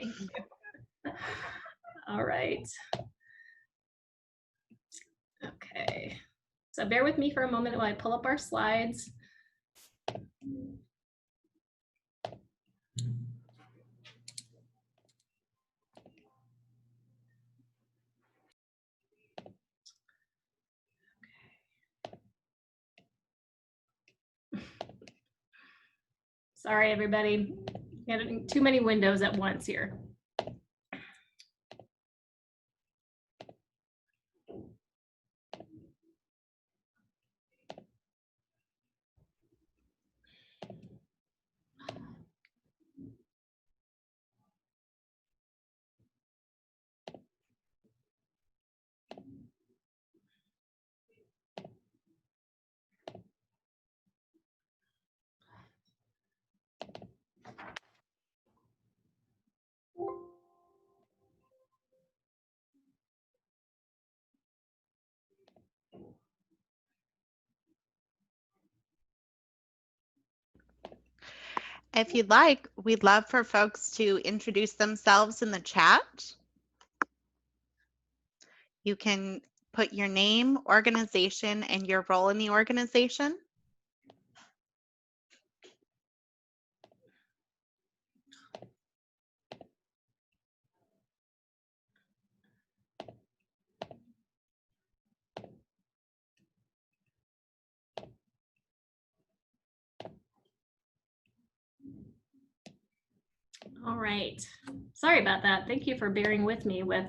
Thank you. All right. Okay. So bear with me for a moment while I pull up our slides. Sorry, everybody. Getting too many windows at once here. If you'd like, we'd love for folks to introduce themselves in the chat. You can put your name, organization, and your role in the organization. All right. Sorry about that. Thank you for bearing with me with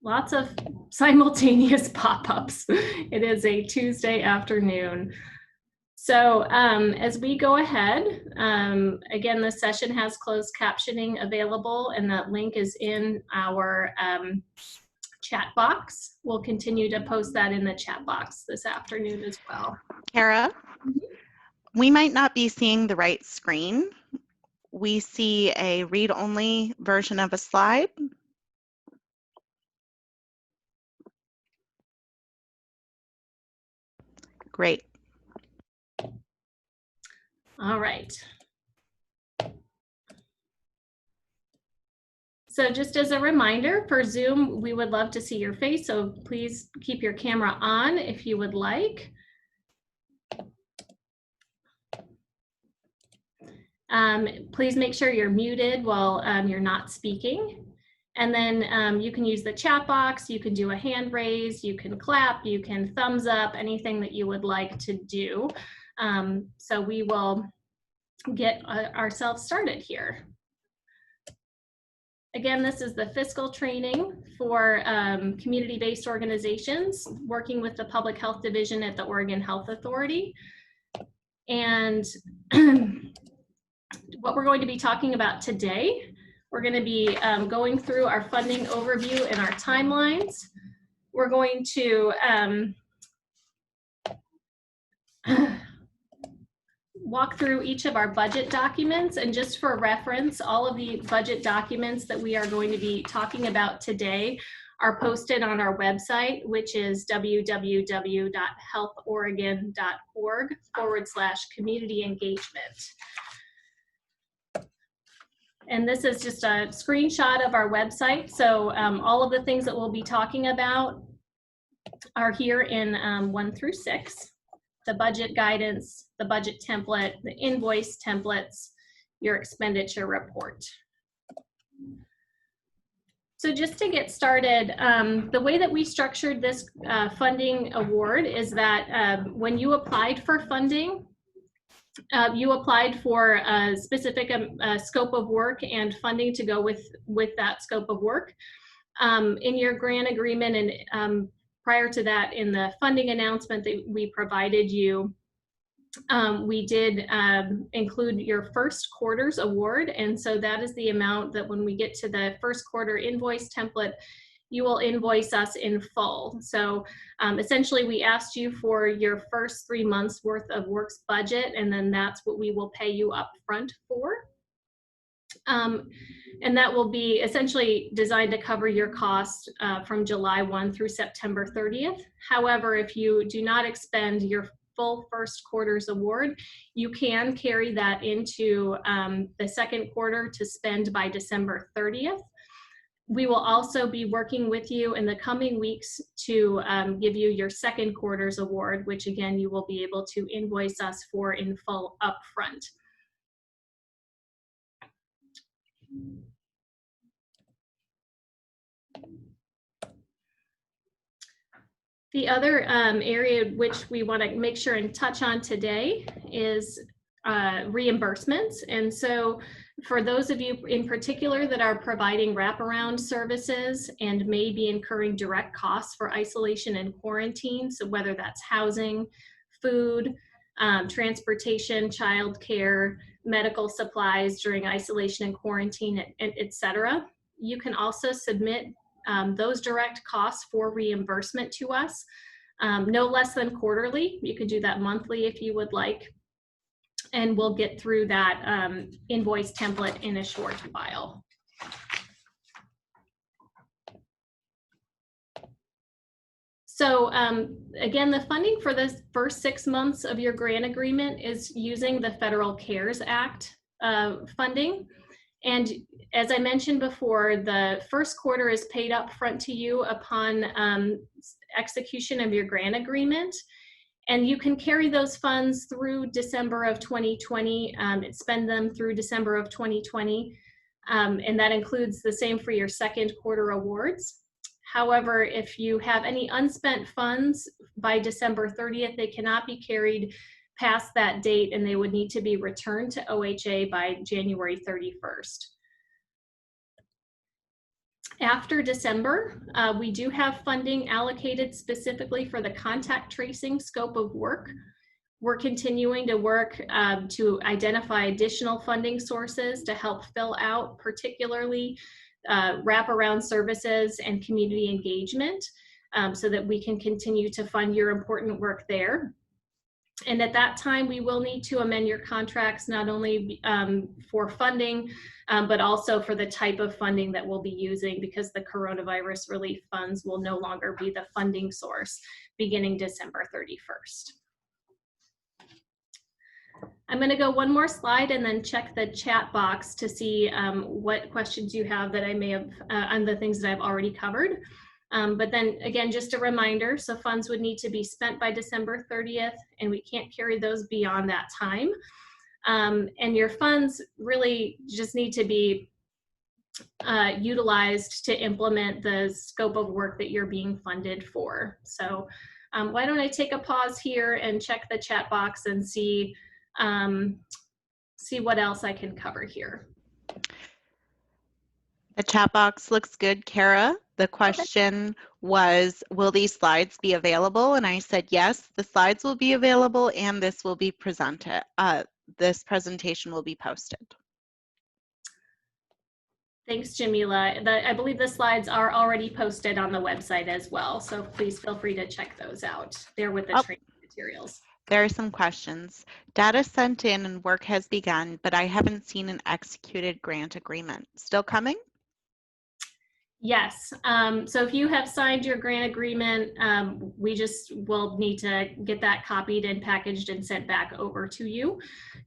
lots of simultaneous pop-ups. It is a Tuesday afternoon. So as we go ahead, again, the session has closed captioning available, and that link is in our chat box. We'll continue to post that in the chat box this afternoon as well. Kara, we might not be seeing the right screen. We see a read-only version of a slide. Great. All right. So just as a reminder, for Zoom, we would love to see your face, so please keep your camera on if you would like. Please make sure you're muted while you're not speaking. And then you can use the chat box, you can do a hand raise, you can clap, you can thumbs up, anything that you would like to do. So we will get ourselves started here. Again, this is the fiscal training for community-based organizations working with the Public Health Division at the Oregon Health Authority. And what we're going to be talking about today, we're going to be going through our funding overview and our timelines. We're going to walk through each of our budget documents, and just for reference, all of the budget documents that we are going to be talking about today are posted on our website, which is www.healthoregon.org/community engagement. And this is just a screenshot of our website. So all of the things that we'll be talking about are here in 1 through 6. The budget guidance, the budget template, the invoice templates, your expenditure report. So just to get started, the way that we structured this funding award is that when you applied for funding, you applied for a specific scope of work and funding to go with that scope of work. In your grant agreement and prior to that, in the funding announcement that we provided you, we did include your first quarter's award. And so that is the amount that when we get to the first quarter invoice template, you will invoice us in full. So essentially we asked you for your first 3 months worth of works budget, and then that's what we will pay you up front for. And that will be essentially designed to cover your costs from July 1 through September 30th. However, if you do not expend your full first quarter's award, you can carry that into the second quarter to spend by December 30th. We will also be working with you in the coming weeks to give you your second quarter's award, which again, you will be able to invoice us for in full upfront. The other area which we want to make sure and touch on today is reimbursements. And so for those of you in particular that are providing wraparound services and may be incurring direct costs for isolation and quarantine, so whether that's housing, food, transportation, childcare, medical supplies during isolation and quarantine, et cetera, you can also submit those direct costs for reimbursement to us, no less than quarterly. You could do that monthly if you would like, and we'll get through that invoice template in a short while. So again, the funding for the first 6 months of your grant agreement is using the Federal CARES Act funding. And as I mentioned before, the first quarter is paid up front to you upon execution of your grant agreement. And you can carry those funds through December of 2020, spend them through December of 2020. And that includes the same for your second quarter awards. However, if you have any unspent funds by December 30th, they cannot be carried past that date, and they would need to be returned to OHA by January 31st. After December, we do have funding allocated specifically for the contact tracing scope of work. We're continuing to work to identify additional funding sources to help fill out particularly wraparound services and community engagement so that we can continue to fund your important work there. And at that time, we will need to amend your contracts, not only for funding, but also for the type of funding that we'll be using, because the coronavirus relief funds will no longer be the funding source beginning December 31st. I'm going to go one more slide and then check the chat box to see what questions you have that I may have on the things that I've already covered. But then again, just a reminder, so funds would need to be spent by December 30th, and we can't carry those beyond that time. And your funds really just need to be utilized to implement the scope of work that you're being funded for. So why don't I take a pause here and check the chat box and see what else I can cover here. The chat box looks good, Kara. The question was, will these slides be available? And I said, yes, the slides will be available and this will be presented. This presentation will be posted. Thanks, Jamila. I believe the slides are already posted on the website as well, so please feel free to check those out. They're with the training materials. There are some questions. Data sent in and work has begun, but I haven't seen an executed grant agreement. Still coming? Yes. So if you have signed your grant agreement, we just will need to get that copied and packaged and sent back over to you.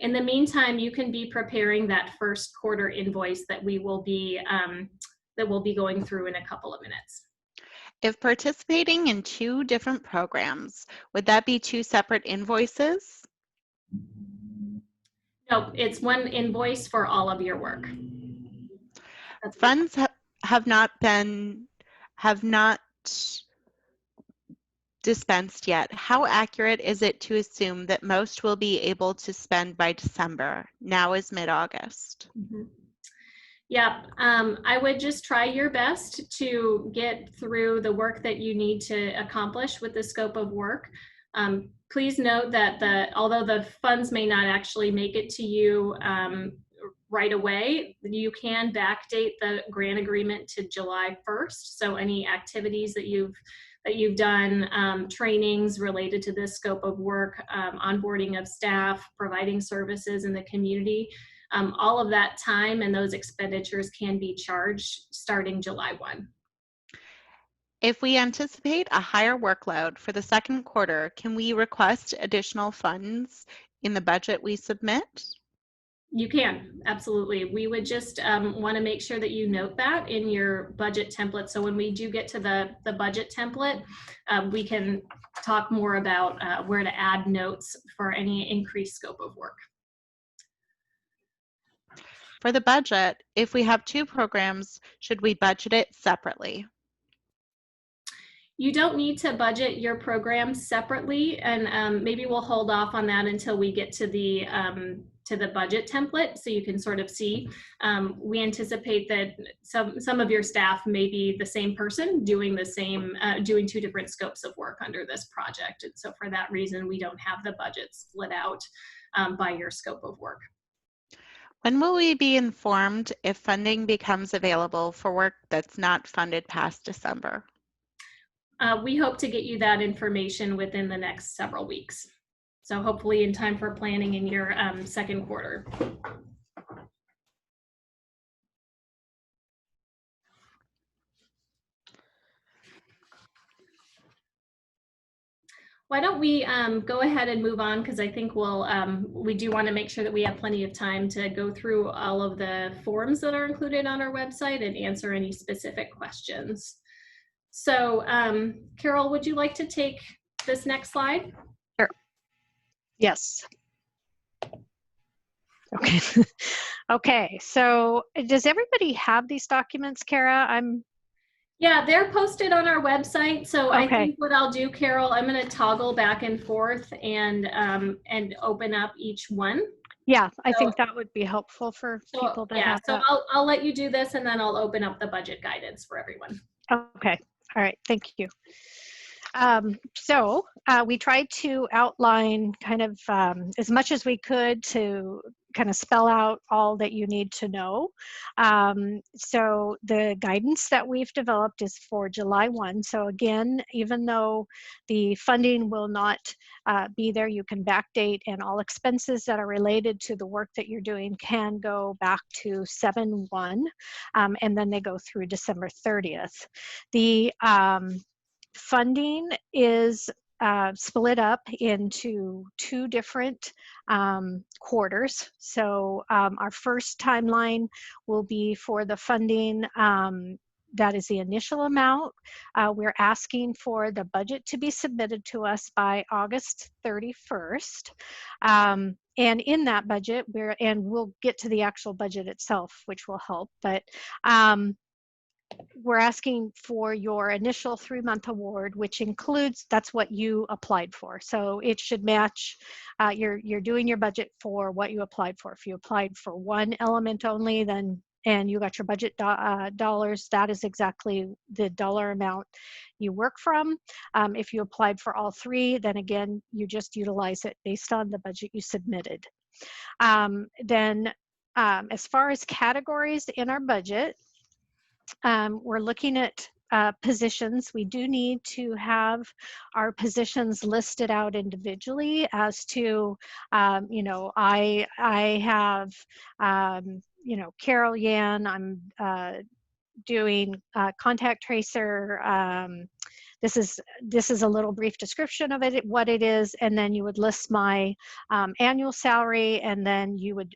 In the meantime, you can be preparing that first quarter invoice that we will be going through in a couple of minutes. If participating in 2 different programs, would that be 2 separate invoices? No, it's one invoice for all of your work. Funds have not dispensed yet. How accurate is it to assume that most will be able to spend by December? Now is mid-August. Mm-hmm. Yeah, I would just try your best to get through the work that you need to accomplish with the scope of work. Please note that although the funds may not actually make it to you right away, you can backdate the grant agreement to July 1st. So any activities that you've done, trainings related to this scope of work, onboarding of staff, providing services in the community, all of that time and those expenditures can be charged starting July 1. If we anticipate a higher workload for the second quarter, can we request additional funds in the budget we submit? You can, absolutely. We would just want to make sure that you note that in your budget template. So when we do get to the budget template, we can talk more about where to add notes for any increased scope of work. For the budget, if we have two programs, should we budget it separately? You don't need to budget your programs separately, and maybe we'll hold off on that until we get to the budget template, so you can sort of see. We anticipate that some of your staff may be the same person doing the same, doing two different scopes of work under this project, and so for that reason, we don't have the budget split out by your scope of work. When will we be informed if funding becomes available for work that's not funded past December? We hope to get you that information within the next several weeks. So hopefully in time for planning in your second quarter. Why don't we go ahead and move on, because I think we do want to make sure that we have plenty of time to go through all of the forms that are included on our website and answer any specific questions. So Carol, would you like to take this next slide? Sure. Yes. Okay. Okay, so does everybody have these documents, Kara? Yeah, they're posted on our website. So okay. I think what I'll do, Carol, I'm going to toggle back and forth and open up each one. Yeah, I think that would be helpful for people to have. So I'll let you do this, and then I'll open up the budget guidance for everyone. Okay. All right. Thank you. So we tried to outline kind of as much as we could to kind of spell out all that you need to know. So the guidance that we've developed is for July 1. So again, even though the funding will not be there, you can backdate, and all expenses that are related to the work that you're doing can go back to 7/1, and then they go through December 30th. The funding is split up into two different quarters. So our first timeline will be for the funding. That is the initial amount. We're asking for the budget to be submitted to us by August 31st. And in that budget, we'll get to the actual budget itself, which will help, but we're asking for your initial 3-month award, which includes, that's what you applied for. So it should match, you're doing your budget for what you applied for. If you applied for one element only, then, and you got your budget dollars, that is exactly the dollar amount you work from. If you applied for all three, then again, you just utilize it based on the budget you submitted. Then as far as categories in our budget, we're looking at positions. We do need to have our positions listed out individually as to, you know, I have, you know, Carol Yan, I'm doing contact tracer. This is a little brief description of it, what it is, and then you would list my annual salary, and then you would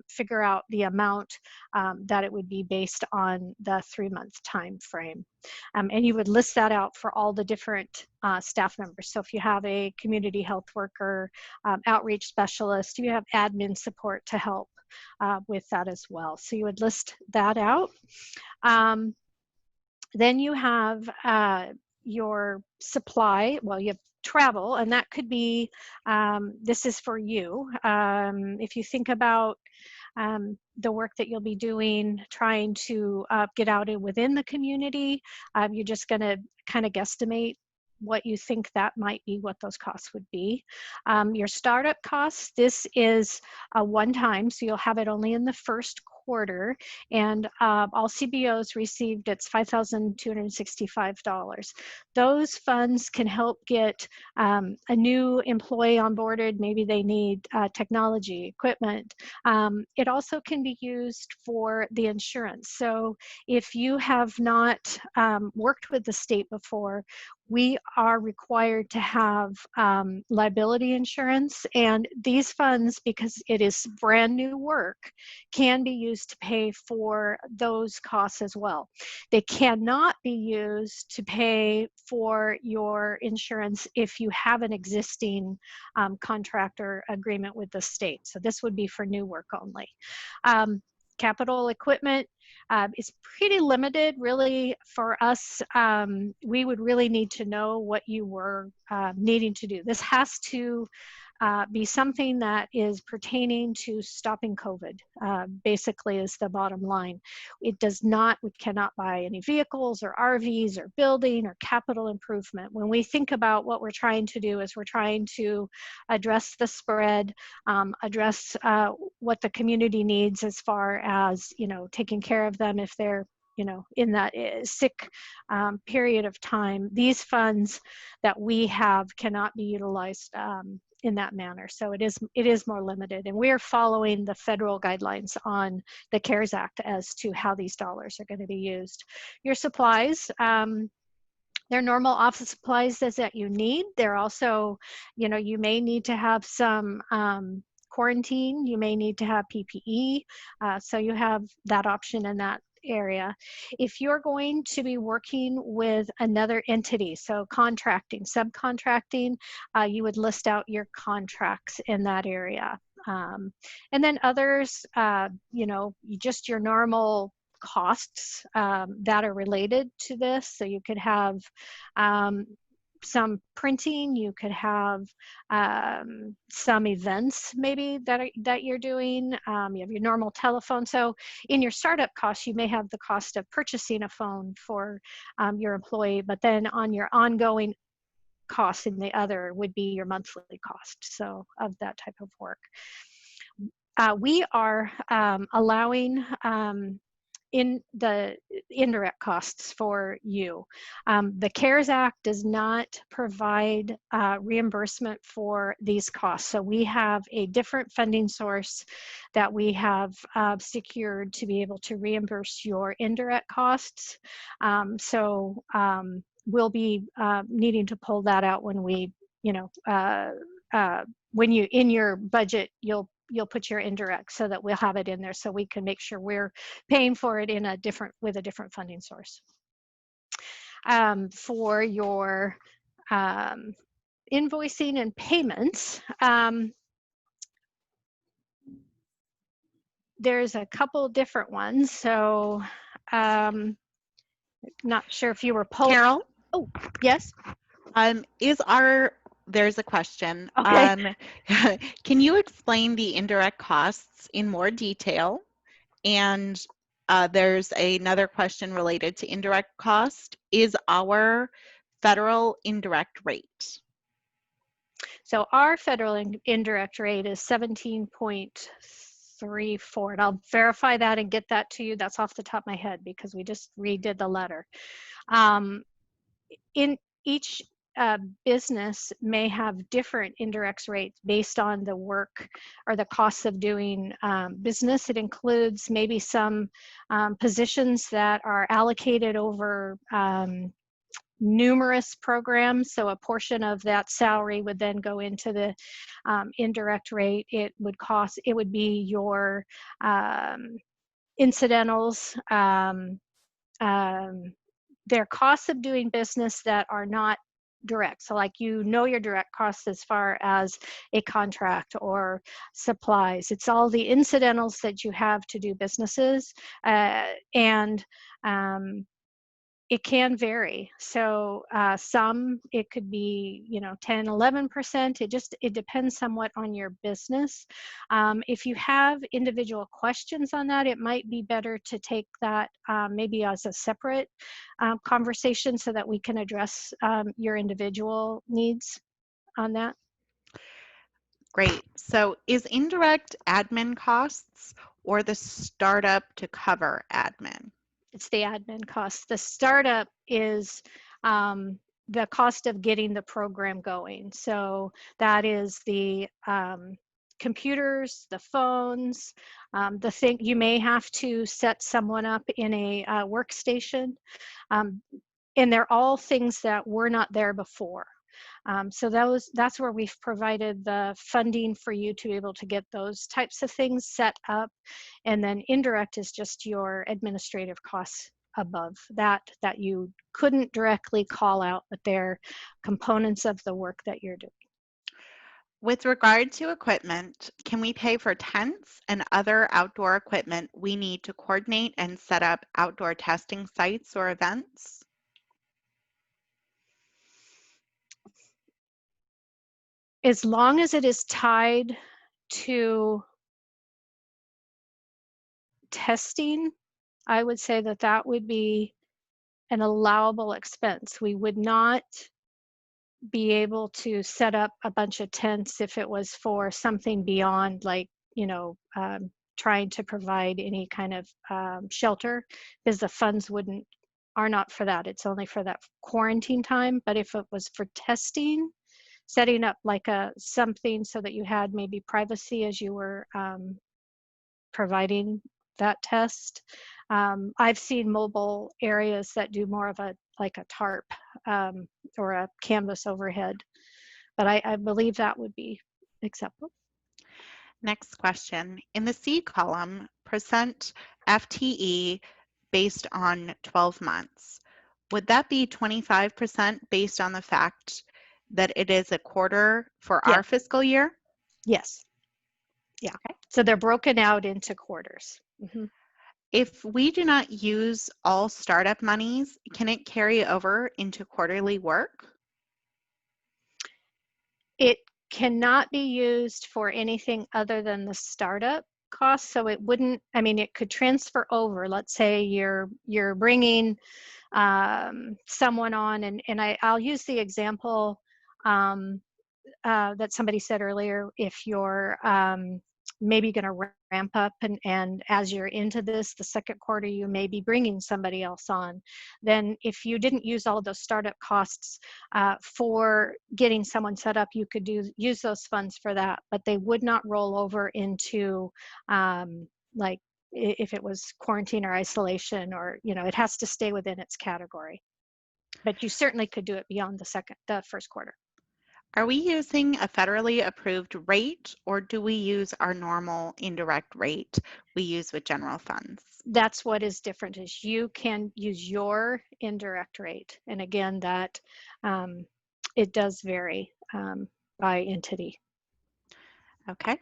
figure out the amount that it would be based on the 3-month time frame. And you would list that out for all the different staff members. So if you have a community health worker, outreach specialist, you have admin support to help with that as well. So you would list that out. Then you have your supply, well, you have travel, and that could be, this is for you. If you think about the work that you'll be doing, trying to get out within the community, you're just gonna kind of guesstimate what you think that might be, what those costs would be. Your startup costs, this is a one-time, so you'll have it only in the first quarter, and all CBOs received its $5,265. Those funds can help get a new employee onboarded. Maybe they need technology, equipment. It also can be used for the insurance. So if you have not worked with the state before, we are required to have liability insurance, and these funds, because it is brand new work, can be used to pay for those costs as well. They cannot be used to pay for your insurance if you have an existing contract or agreement with the state. So this would be for new work only. Capital equipment is pretty limited, really, for us. We would really need to know what you were needing to do. This has to be something that is pertaining to stopping COVID, basically, is the bottom line. It does not, we cannot buy any vehicles or RVs or building or capital improvement. When we think about what we're trying to do, is we're trying to address the spread, address what the community needs as far as, you know, taking care of them if they're, you know, in that sick period of time. These funds that we have cannot be utilized in that manner. So it is more limited, and we're following the federal guidelines on the CARES Act as to how these dollars are going to be used. Your supplies, they're normal office supplies that you need. They're also, you know, you may need to have some quarantine, you may need to have PPE, so you have that option in that area. If you're going to be working with another entity, so contracting, subcontracting, you would list out your contracts in that area. And then others, you know, just your normal costs that are related to this. So you could have some printing, you could have some events maybe that you're doing, you have your normal telephone. So in your startup costs, you may have the cost of purchasing a phone for your employee, but then on your ongoing costs in the other would be your monthly cost, so of that type of work. We are allowing in the indirect costs for you. The CARES Act does not provide reimbursement for these costs. So we have a different funding source that we have secured to be able to reimburse your indirect costs. We'll be needing to pull that out when we, you know, when you, in your budget, you'll put your indirect, so that we'll have it in there so we can make sure we're paying for it in a different, with a different funding source. For your invoicing and payments, there's a couple different ones. So not sure if you were Carol? Oh, yes. There's a question. Okay. Can you explain the indirect costs in more detail? And there's another question related to indirect cost. Is our federal indirect rate? So our federal indirect rate is 17.34, and I'll verify that and get that to you. That's off the top of my head because we just redid the letter. In each business may have different indirect rates based on the work or the costs of doing business. It includes maybe some positions that are allocated over numerous programs. So a portion of that salary would then go into the indirect rate. It would be your incidentals, their costs of doing business that are not direct. So like, you know, your direct costs as far as a contract or supplies. It's all the incidentals that you have to do businesses, and it can vary. So some, it could be, you know, 10, 11%. It depends somewhat on your business. If you have individual questions on that, it might be better to take that maybe as a separate conversation so that we can address your individual needs on that. Great. So is indirect admin costs or the startup to cover admin? It's the admin cost. The startup is the cost of getting the program going. So that is the computers, the phones, the thing. You may have to set someone up in a workstation, and they're all things that were not there before. So that's where we've provided the funding for you to be able to get those types of things set up. And then indirect is just your administrative costs above that you couldn't directly call out, but they're components of the work that you're doing. With regard to equipment, can we pay for tents and other outdoor equipment we need to coordinate and set up outdoor testing sites or events? As long as it is tied to testing, I would say that that would be an allowable expense. We would not be able to set up a bunch of tents if it was for something beyond, like, trying to provide any kind of shelter, because the funds are not for that. It's only for that quarantine time. But if it was for testing, setting up like something so that you had maybe privacy as you were providing that test. I've seen mobile areas that do more of a tarp or a canvas overhead, but I believe that would be acceptable. Next question. In the C column, percent FTE based on 12 months. Would that be 25% based on the fact that it is a quarter for Yeah. our fiscal year? Yes. Yeah. Okay. So they're broken out into quarters. Mm-hmm. If we do not use all startup monies, can it carry over into quarterly work? It cannot be used for anything other than the startup costs. So it wouldn't, it could transfer over. Let's say you're bringing someone on, and I'll use the example that somebody said earlier. If you're maybe going to ramp up, and as you're into this, the second quarter, you may be bringing somebody else on. Then if you didn't use all of those startup costs for getting someone set up, you could use those funds for that, but they would not roll over into like if it was quarantine or isolation, or it has to stay within its category. But you certainly could do it beyond the first quarter. Are we using a federally approved rate, or do we use our normal indirect rate we use with general funds? That's what is different, is you can use your indirect rate. And again, that it does vary by entity. Okay.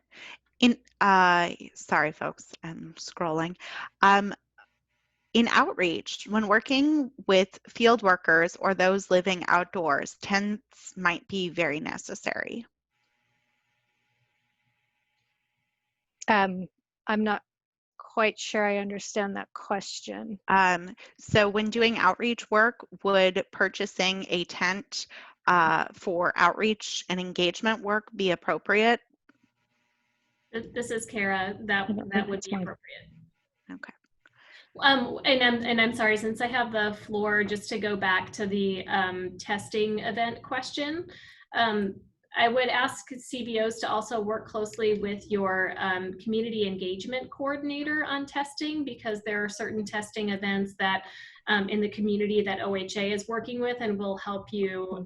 Sorry, folks, I'm scrolling. In outreach, when working with field workers or those living outdoors, tents might be very necessary. I'm not quite sure I understand that question. So when doing outreach work, would purchasing a tent for outreach and engagement work be appropriate? This is Kara. That would be appropriate. Okay. And I'm sorry, since I have the floor, just to go back to the testing event question, I would ask CBOs to also work closely with your community engagement coordinator on testing, because there are certain testing events that in the community that OHA is working with, and will help you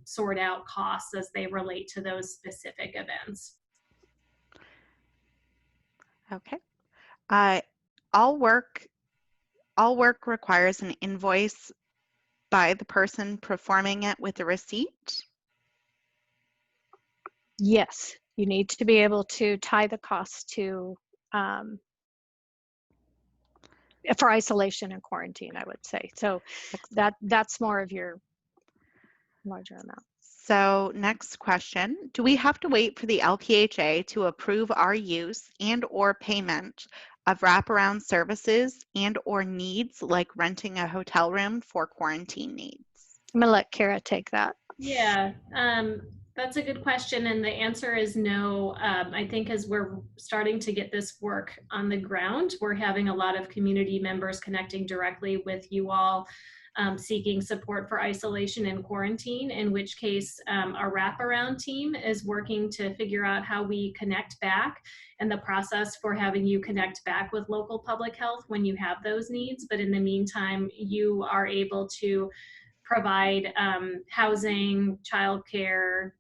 sort out costs as they relate to those specific events. Okay. All work requires an invoice by the person performing it with a receipt? Yes, you need to be able to tie the cost to for isolation and quarantine, I would say. So that's more of your larger amount. So next question, do we have to wait for the LPHA to approve our use and or payment of wraparound services and or needs like renting a hotel room for quarantine needs? I'm gonna let Kara take that. Yeah, That's a good question, and the answer is no. I think as we're starting to get this work on the ground, we're having a lot of community members connecting directly with you all, seeking support for isolation and quarantine, in which case our wraparound team is working to figure out how we connect back and the process for having you connect back with local public health when you have those needs. But in the meantime, you are able to provide housing, childcare,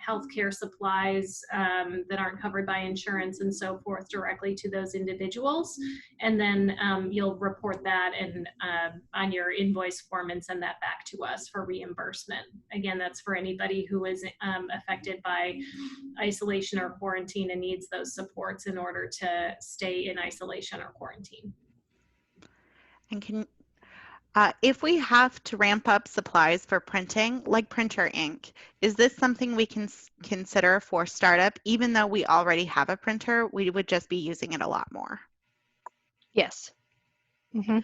healthcare supplies that aren't covered by insurance and so forth directly to those individuals. And then you'll report that on your invoice form and send that back to us for reimbursement. Again, that's for anybody who is affected by isolation or quarantine and needs those supports in order to stay in isolation or quarantine. And if we have to ramp up supplies for printing, like printer ink, is this something we can consider for startup? Even though we already have a printer, we would just be using it a lot more. Yes. Mm-hmm.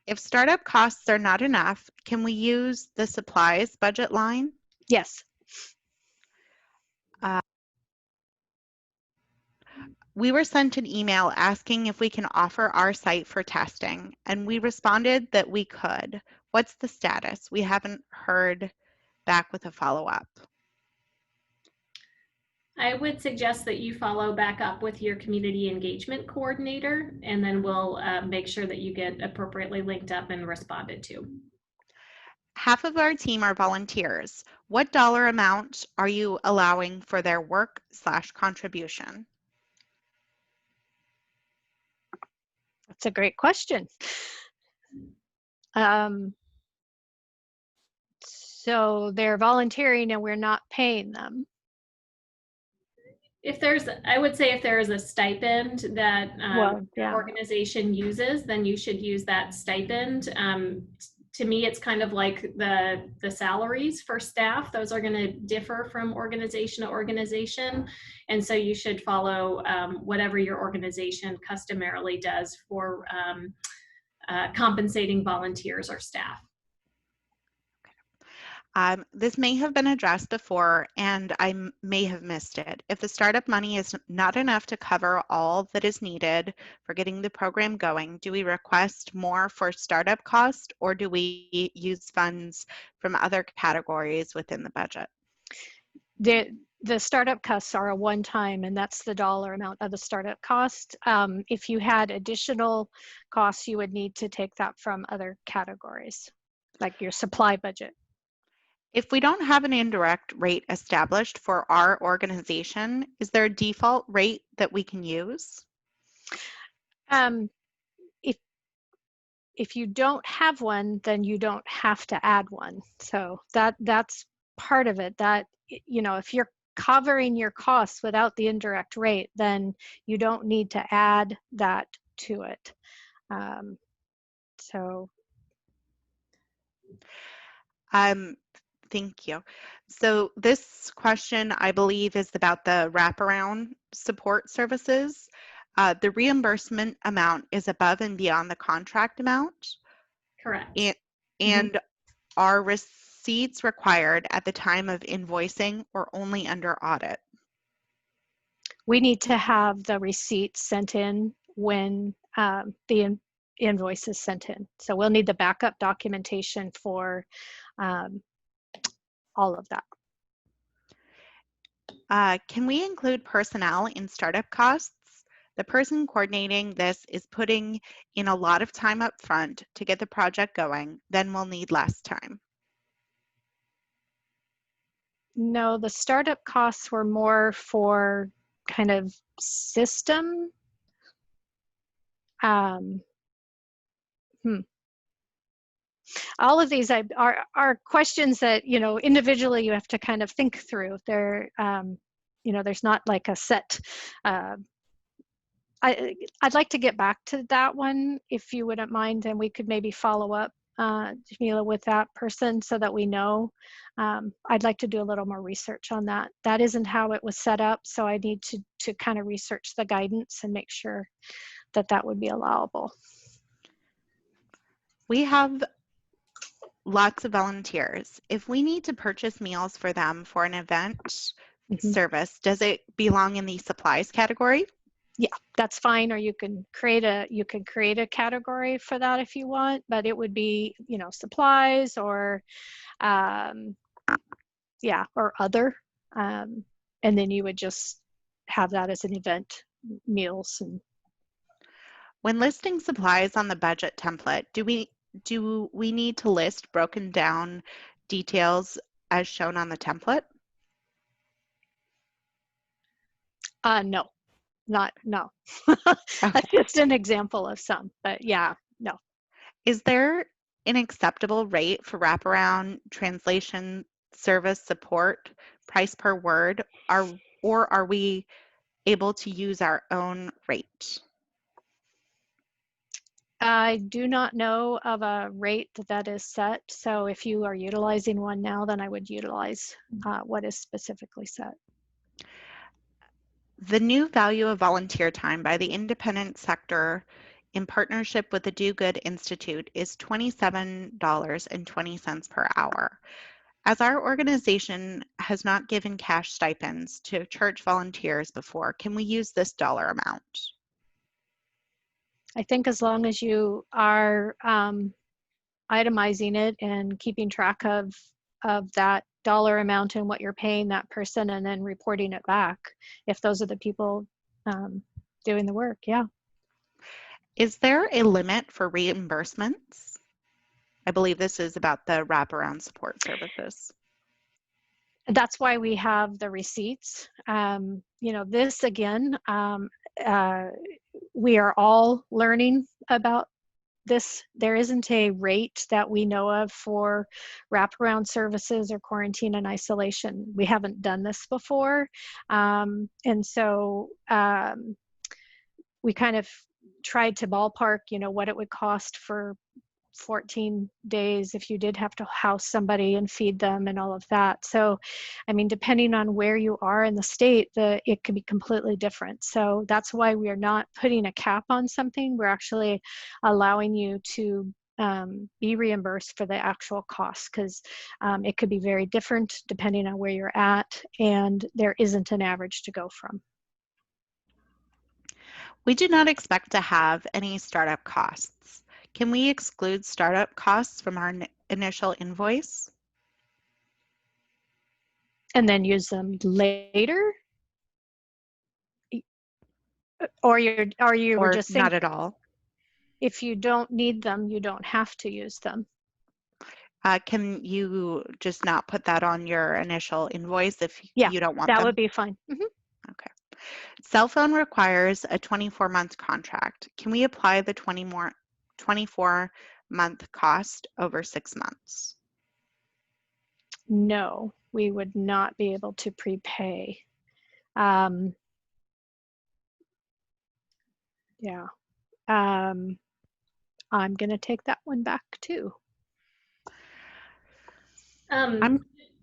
If startup costs are not enough, can we use the supplies budget line? Yes. We were sent an email asking if we can offer our site for testing, and we responded that we could. What's the status? We haven't heard back with a follow-up. I would suggest that you follow back up with your community engagement coordinator, and then we'll make sure that you get appropriately linked up and responded to. Half of our team are volunteers. What dollar amount are you allowing for their work/contribution? That's a great question. So they're volunteering and we're not paying them. If there's, I would say if there is a stipend that Yeah. organization uses, then you should use that stipend. To me, it's kind of like the salaries for staff. Those are going to differ from organization to organization. And so you should follow whatever your organization customarily does for compensating volunteers or staff. This may have been addressed before, and I may have missed it. If the startup money is not enough to cover all that is needed for getting the program going, do we request more for startup cost, or do we use funds from other categories within the budget? The startup costs are a one-time, and that's the dollar amount of the startup cost. If you had additional costs, you would need to take that from other categories, like your supply budget. If we don't have an indirect rate established for our organization, is there a default rate that we can use? If you don't have one, then you don't have to add one. So that's part of it. That, you know, if you're covering your costs without the indirect rate, then you don't need to add that to it. Thank you. So this question, I believe, is about the wraparound support services. The reimbursement amount is above and beyond the contract amount. Correct. And are receipts required at the time of invoicing or only under audit? We need to have the receipts sent in when the invoice is sent in. So we'll need the backup documentation for all of that. Can we include personnel in startup costs? The person coordinating this is putting in a lot of time up front to get the project going, then we'll need less time. No, the startup costs were more for kind of system. All of these are questions that, you know, individually you have to kind of think through. They're, you know, there's not like a set. I'd like to get back to that one if you wouldn't mind, and we could maybe follow up, Jamila, with that person so that we know. I'd like to do a little more research on that. That isn't how it was set up, so I need to kind of research the guidance and make sure that that would be allowable. We have lots of volunteers. If we need to purchase meals for them for an event Mhm. service, does it belong in the supplies category? Yeah, that's fine. Or you can create a category for that if you want, but it would be, supplies or yeah, or other. And then you would just have that as an event meals. And When listing supplies on the budget template, do we need to list broken down details as shown on the template? no, no. Okay. That's just an example of some, but yeah, no. Is there an acceptable rate for wraparound translation service support, price per word, or are we able to use our own rate? I do not know of a rate that is set. So if you are utilizing one now, then I would utilize what is specifically set. The new value of volunteer time by the independent sector in partnership with the Do Good Institute is $27.20 per hour. As our organization has not given cash stipends to church volunteers before, can we use this dollar amount? I think as long as you are itemizing it and keeping track of that dollar amount and what you're paying that person, and then reporting it back if those are the people doing the work. Yeah. Is there a limit for reimbursements? I believe this is about the wraparound support services. That's why we have the receipts. This again, we are all learning about this. There isn't a rate that we know of for wraparound services or quarantine and isolation. We haven't done this before. And so we kind of tried to ballpark, what it would cost for 14 days if you did have to house somebody and feed them and all of that. So, I mean, depending on where you are in the state, it could be completely different. So that's why we are not putting a cap on something. We're actually allowing you to be reimbursed for the actual cost, because it could be very different depending on where you're at, and there isn't an average to go from. We do not expect to have any startup costs. Can we exclude startup costs from our initial invoice? And then use them later? Or you were Or just saying not at all? if you don't need them, you don't have to use them. Can you just not put that on your initial invoice if Yeah, you don't want that them? would be fine. Okay. Cell phone requires a 24-month contract. Can we apply the 24-month cost over 6 months? No, we would not be able to prepay. Yeah. I'm going to take that one back too.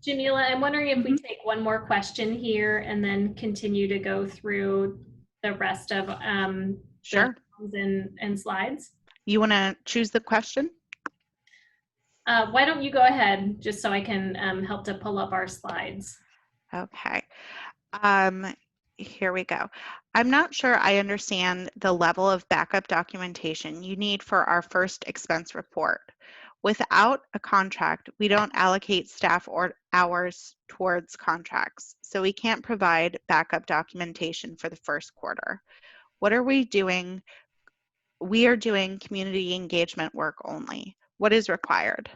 Jamila, I'm wondering if we take one more question here and then continue to go through the rest of Sure. and slides. You want to choose the question? Why don't you go ahead, just so I can help to pull up our slides. Okay. Here we go. I'm not sure I understand the level of backup documentation you need for our first expense report. Without a contract, we don't allocate staff or hours towards contracts, so we can't provide backup documentation for the first quarter. What are we doing? We are doing community engagement work only. What is required?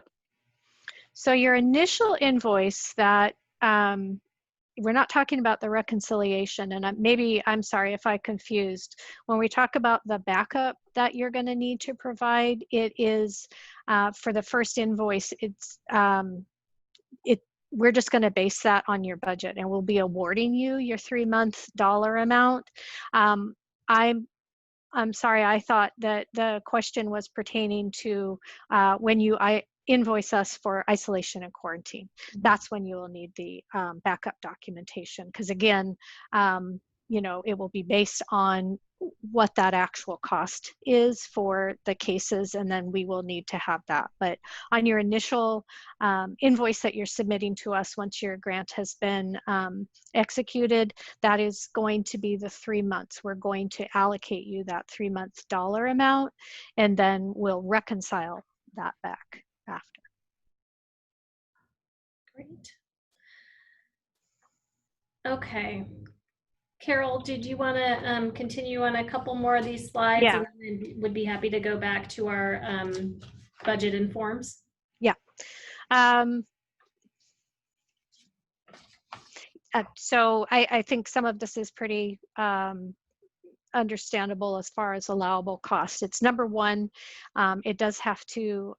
So your initial invoice that we're not talking about the reconciliation, and I'm sorry if I confused. When we talk about the backup that you're going to need to provide, it is for the first invoice. We're just going to base that on your budget, and we'll be awarding you your 3-month dollar amount. I'm sorry, I thought that the question was pertaining to when you invoice us for isolation and quarantine. That's when you will need the backup documentation, because again, you know, it will be based on what that actual cost is for the cases, and then we will need to have that. But on your initial invoice that you're submitting to us once your grant has been executed, that is going to be the 3 months. We're going to allocate you that 3-month dollar amount, and then we'll reconcile that back after. Great. Okay. Carol, did you want to continue on a couple more of these slides? Yeah. And then would be happy to go back to our budget and forms. Yeah. So I think some of this is pretty understandable as far as allowable costs. It's number one, it does have to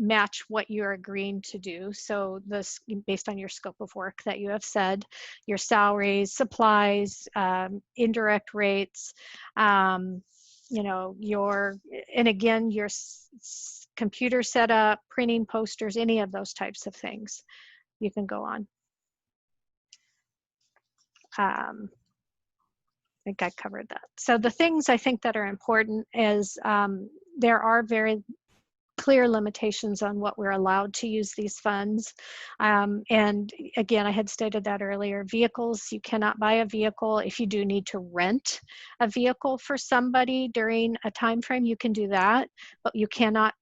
match what you're agreeing to do. So this, based on your scope of work that you have said, your salaries, supplies, indirect rates, you know, and again, your computer setup, printing posters, any of those types of things. You can go on. I think I covered that. So the things I think that are important is there are very clear limitations on what we're allowed to use these funds. And again, I had stated that earlier, vehicles, you cannot buy a vehicle. If you do need to rent a vehicle for somebody during a time frame, you can do that, but you cannot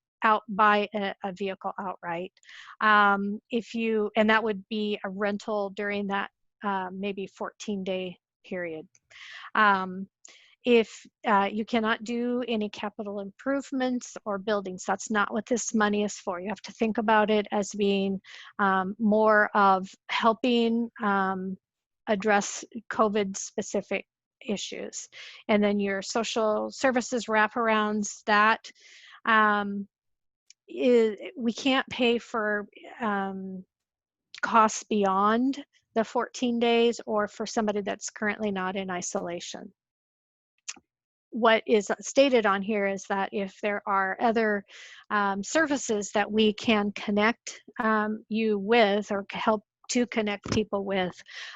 buy a vehicle outright. And that would be a rental during that maybe 14-day period. If you cannot do any capital improvements or buildings, that's not what this money is for. You have to think about it as being more of helping address COVID-specific issues. And then your social services wraparounds, that we can't pay for costs beyond the 14 days or for somebody that's currently not in isolation. What is stated on here is that if there are other services that we can connect you with or help to connect people with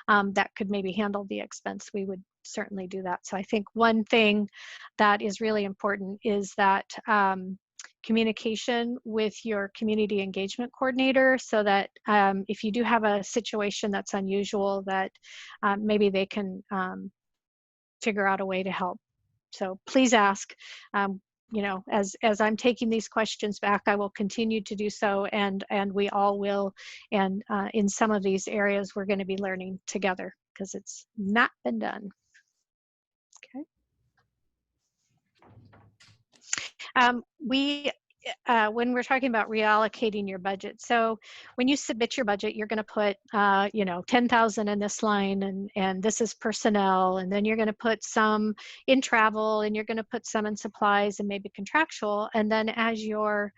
that could maybe handle the expense, we would certainly do that. So I think one thing that is really important is that communication with your community engagement coordinator, so that if you do have a situation that's unusual, that maybe they can figure out a way to help. So please ask. You know, as I'm taking these questions back, I will continue to do so, and we all will. And in some of these areas, we're going to be learning together because it's not been done. Okay. When we're talking about reallocating your budget, so when you submit your budget, you're going to put, you know, 10,000 in this line, and this is personnel, and then you're going to put some in travel, and you're going to put some in supplies and maybe contractual, and then as you're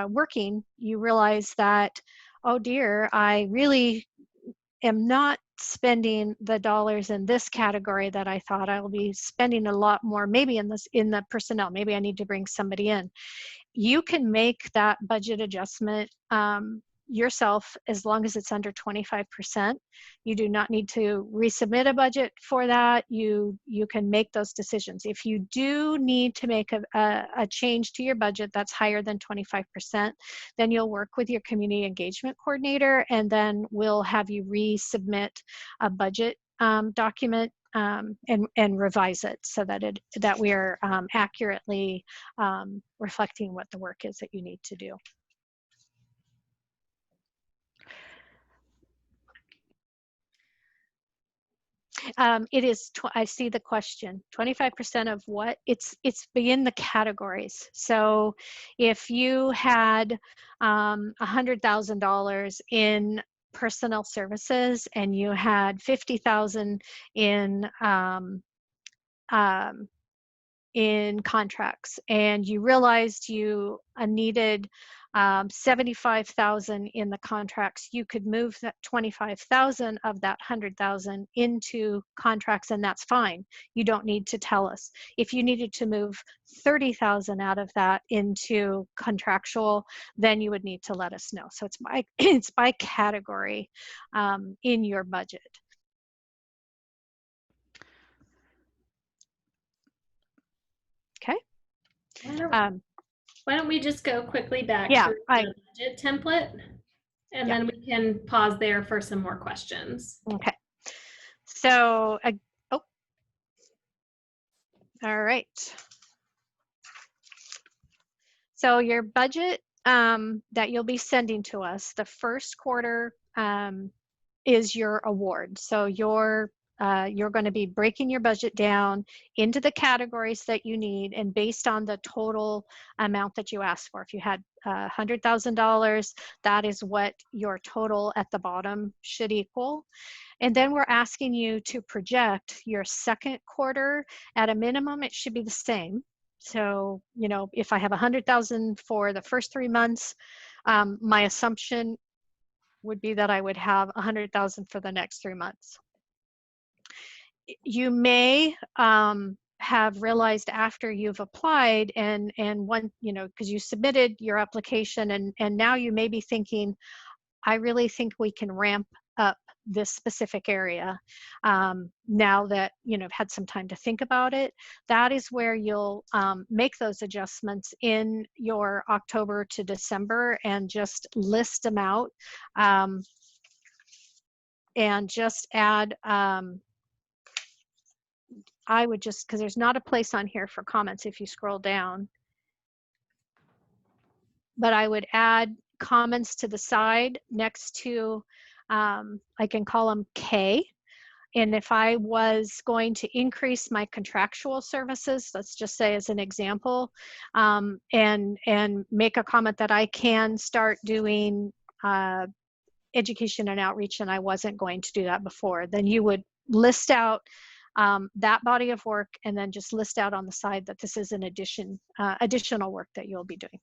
working, you realize that, oh dear, I really am not spending the dollars in this category that I thought I will be spending a lot more, maybe in the personnel, maybe I need to bring somebody in. You can make that budget adjustment yourself as long as it's under 25%. You do not need to resubmit a budget for that. You can make those decisions. If you do need to make a change to your budget that's higher than 25%, then you'll work with your community engagement coordinator, and then we'll have you resubmit a budget document and revise it so that we are accurately reflecting what the work is that you need to do. It is, I see the question, 25% of what? It's in the categories. So if you had $100,000 in personnel services and you had 50,000 in contracts, and you realized you needed 75,000 in the contracts, you could move that 25,000 of that 100,000 into contracts, and that's fine. You don't need to tell us. If you needed to move 30,000 out of that into contractual, then you would need to let us know. So it's by category in your budget. Why don't we just go quickly back Yeah, through the budget template, and then we can pause there for some more questions. Okay. So, oh, all right. So your budget that you'll be sending to us, the first quarter is your award. So you're going to be breaking your budget down into the categories that you need, and based on the total amount that you asked for. If you had $100,000, that is what your total at the bottom should equal. And then we're asking you to project your second quarter. At a minimum, it should be the same. So, you know, if I have 100,000 for the first 3 months, my assumption would be that I would have 100,000 for the next 3 months. You may have realized after you've applied and one, you know, because you submitted your application, and now you may be thinking, I really think we can ramp up this specific area. Now that, you know, had some time to think about it, that is where you'll make those adjustments in your October to December and just list them out, and just add, I would just, because there's not a place on here for comments if you scroll down, but I would add comments to the side next to, I can call them K. And if I was going to increase my contractual services, let's just say as an example, and make a comment that I can start doing education and outreach, and I wasn't going to do that before, then you would list out that body of work, and then just list out on the side that this is an additional work that you'll be doing.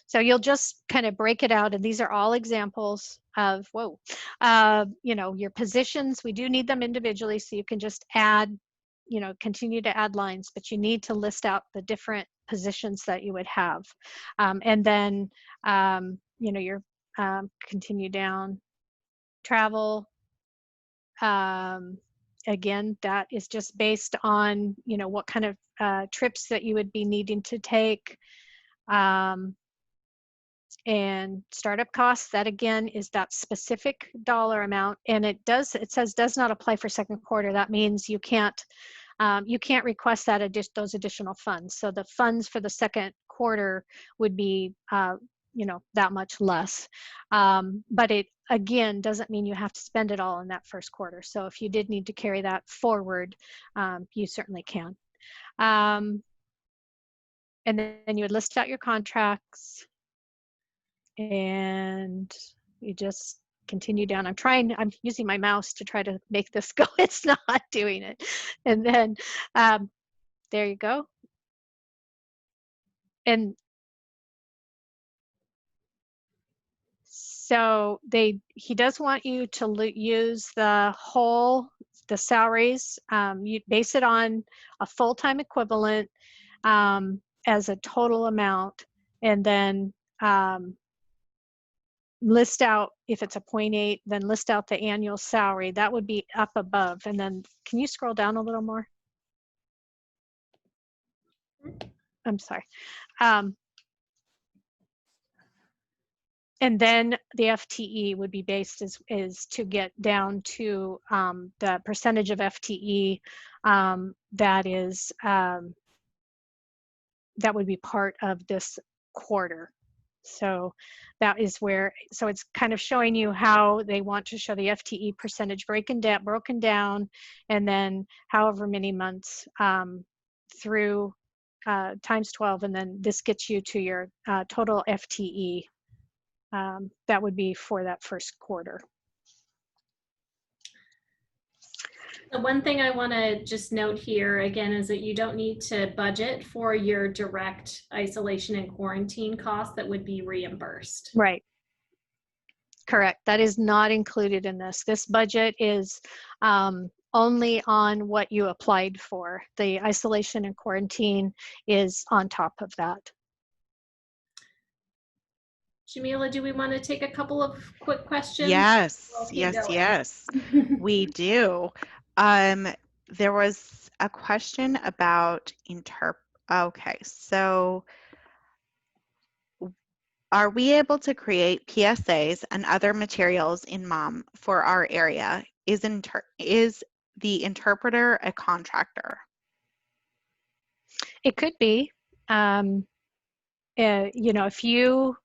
So you'll just kind of break it out, and these are all examples of, you know, your positions. We do need them individually, so you can just add, you know, continue to add lines, but you need to list out the different positions that you would have. And then, you know, your continue down, travel. Again, that is just based on, you know, what kind of trips that you would be needing to take. And startup costs, that again is that specific dollar amount, and it says does not apply for second quarter. That means you can't request that those additional funds. So the funds for the second quarter would be you know, that much less, but it again doesn't mean you have to spend it all in that first quarter. So if you did need to carry that forward, you certainly can. And then you would list out your contracts, and you just continue down. I'm using my mouse to try to make this go. It's not doing it. And then there you go. And so he does want you to use the salaries. You base it on a full-time equivalent as a total amount, and then list out, if it's a 0.8, then list out the annual salary. That would be up above. And then can you scroll down a little more? I'm sorry. And then the FTE would be based is to get down to the percentage of FTE that is that would be part of this quarter. So that is where, so it's kind of showing you how they want to show the FTE percentage broken down, and then however many months through times 12, and then this gets you to your total FTE. That would be for that first quarter. The one thing I want to just note here again is that you don't need to budget for your direct isolation and quarantine costs that would be reimbursed. Right. Correct. That is not included in this. This budget is only on what you applied for. The isolation and quarantine is on top of that. Jamila, do we want to take a couple of quick questions? Yes, yes, yes, we do. there was a question about okay, so are we able to create PSAs and other materials in MOM for our area? Is the interpreter a contractor? It could be. You know, if you,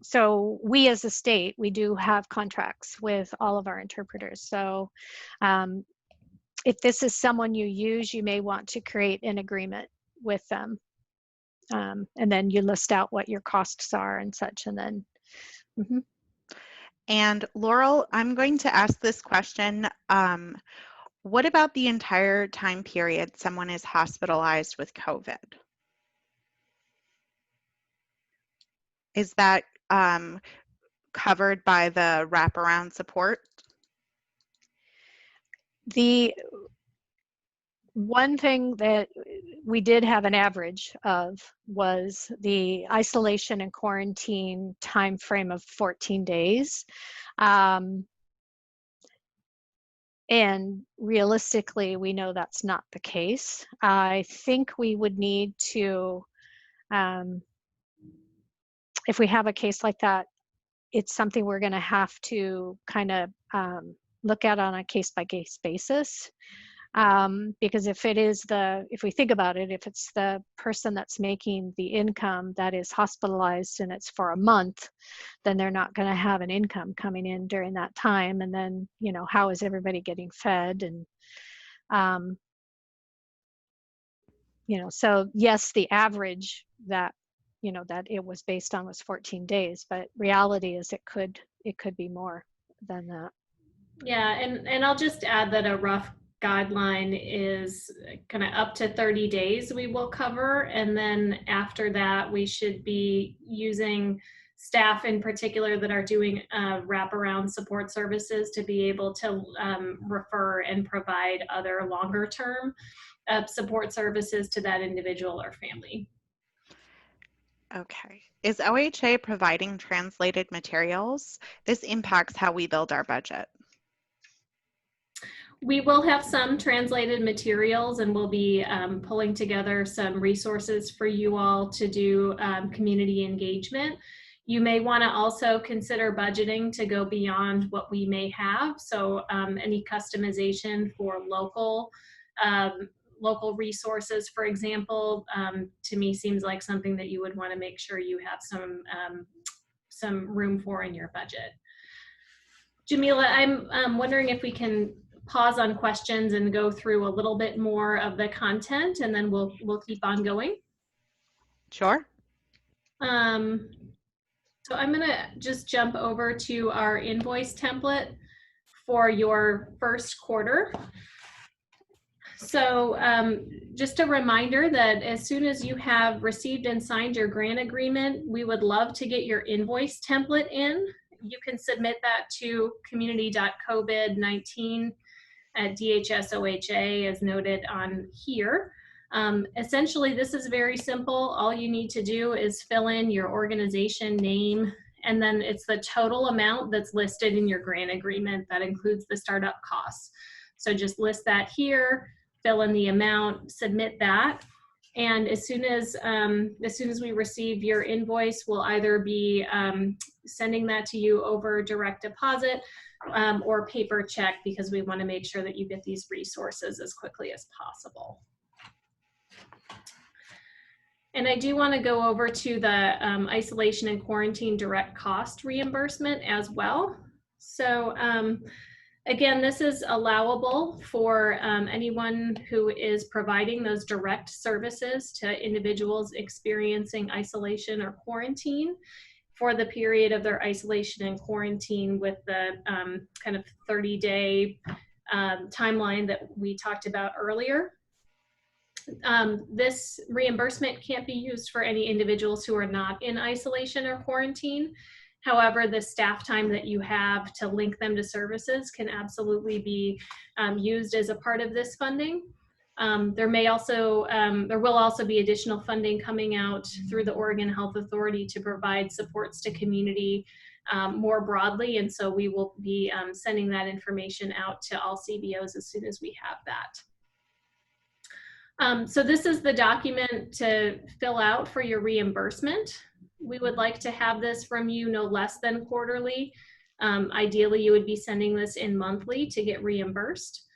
so we as a state, we do have contracts with all of our interpreters. So if this is someone you use, you may want to create an agreement with them. And then you list out what your costs are and such, and then. And Laurel, I'm going to ask this question. What about the entire time period someone is hospitalized with COVID? Is that covered by the wraparound support? The one thing that we did have an average of was the isolation and quarantine time frame of 14 days. And realistically, we know that's not the case. I think we would need to, if we have a case like that, it's something we're going to have to kind of look at on a case-by-case basis. Because if we think about it, if it's the person that's making the income that is hospitalized and it's for a month, then they're not going to have an income coming in during that time. And then, you know, how is everybody getting fed? And, you know, so yes, the average that, you know, that it was based on was 14 days, but reality is it could be more than that. Yeah, and I'll just add that a rough guideline is kind of up to 30 days we will cover, and then after that we should be using staff in particular that are doing wraparound support services to be able to refer and provide other longer term support services to that individual or family. Okay. Is OHA providing translated materials? This impacts how we build our budget. We will have some translated materials, and we'll be pulling together some resources for you all to do community engagement. You may want to also consider budgeting to go beyond what we may have. So any customization for local resources, for example, to me seems like something that you would want to make sure you have some room for in your budget. Jamila, I'm wondering if we can pause on questions and go through a little bit more of the content, and then we'll keep on going. Sure. So I'm gonna just jump over to our invoice template for your first quarter. So just a reminder that as soon as you have received and signed your grant agreement, we would love to get your invoice template in. You can submit that to community.covid19 at DHS-OHA as noted on here. Essentially, this is very simple. All you need to do is fill in your organization name, and then it's the total amount that's listed in your grant agreement. That includes the startup costs. So just list that here, fill in the amount, submit that. And as soon as we receive your invoice, we'll either be sending that to you over direct deposit or paper check, because we want to make sure that you get these resources as quickly as possible. And I do want to go over to the isolation and quarantine direct cost reimbursement as well. So again, this is allowable for anyone who is providing those direct services to individuals experiencing isolation or quarantine for the period of their isolation and quarantine, with the kind of 30-day timeline that we talked about earlier. This reimbursement can't be used for any individuals who are not in isolation or quarantine. However, the staff time that you have to link them to services can absolutely be used as a part of this funding. There will also be additional funding coming out through the Oregon Health Authority to provide supports to community more broadly. And so we will be sending that information out to all CBOs as soon as we have that. So this is the document to fill out for your reimbursement. We would like to have this from you no less than quarterly. Ideally, you would be sending this in monthly to get reimbursed.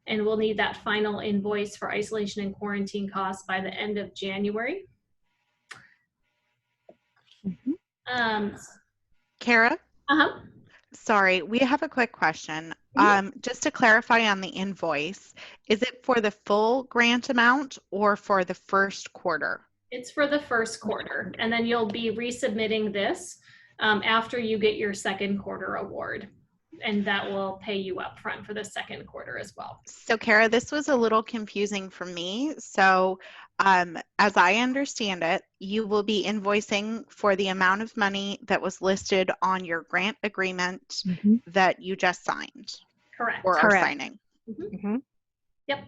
And we'll need that final invoice for isolation and quarantine costs by the end of January. Kara? Uh-huh. Sorry, we have a quick question. Just to clarify on the invoice, is it for the full grant amount or for the first quarter? It's for the first quarter, and then you'll be resubmitting this after you get your second quarter award, and that will pay you up front for the second quarter as well. So Kara, this was a little confusing for me. So as I understand it, you will be invoicing for the amount of money that was listed on your grant agreement that you just signed. Correct. Or are signing. Yep.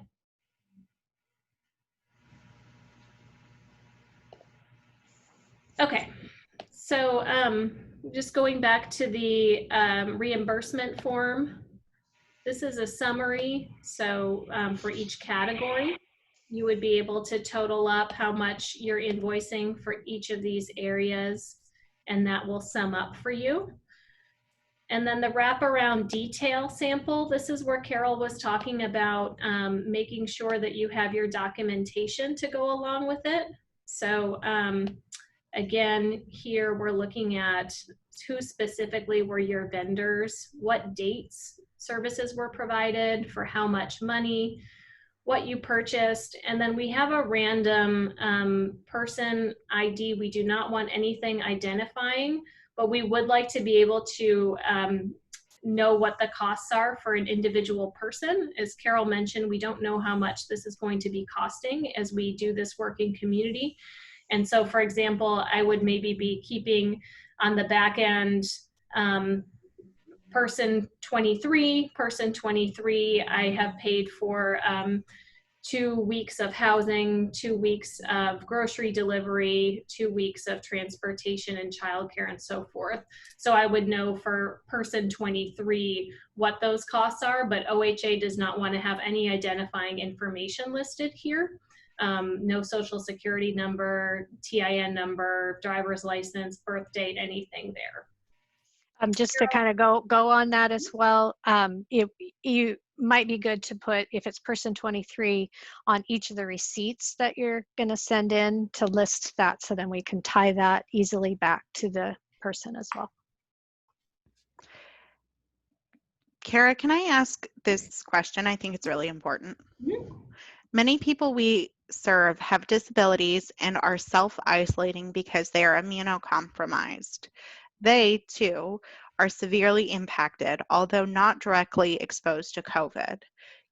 Okay, so just going back to the reimbursement form, this is a summary. So for each category, you would be able to total up how much you're invoicing for each of these areas, and that will sum up for you. And then the wraparound detail sample, this is where Carol was talking about making sure that you have your documentation to go along with it. So again, here we're looking at who specifically were your vendors, what dates services were provided, for how much money, what you purchased, and then we have a random person ID. We do not want anything identifying, but we would like to be able to know what the costs are for an individual person. As Carol mentioned, we don't know how much this is going to be costing as we do this work in community. And so, for example, I would maybe be keeping on the back end person 23, I have paid for 2 weeks of housing, 2 weeks of grocery delivery, 2 weeks of transportation and childcare and so forth. So I would know for person 23 what those costs are, but OHA does not want to have any identifying information listed here. No social security number, TIN number, driver's license, birth date, anything there. Just to kind of go on that as well, you might be good to put, if it's person 23, on each of the receipts that you're going to send in to list that, so then we can tie that easily back to the person as well. Kara, can I ask this question? I think it's really important. Many people we serve have disabilities and are self-isolating because they are immunocompromised. They, too, are severely impacted, although not directly exposed to COVID.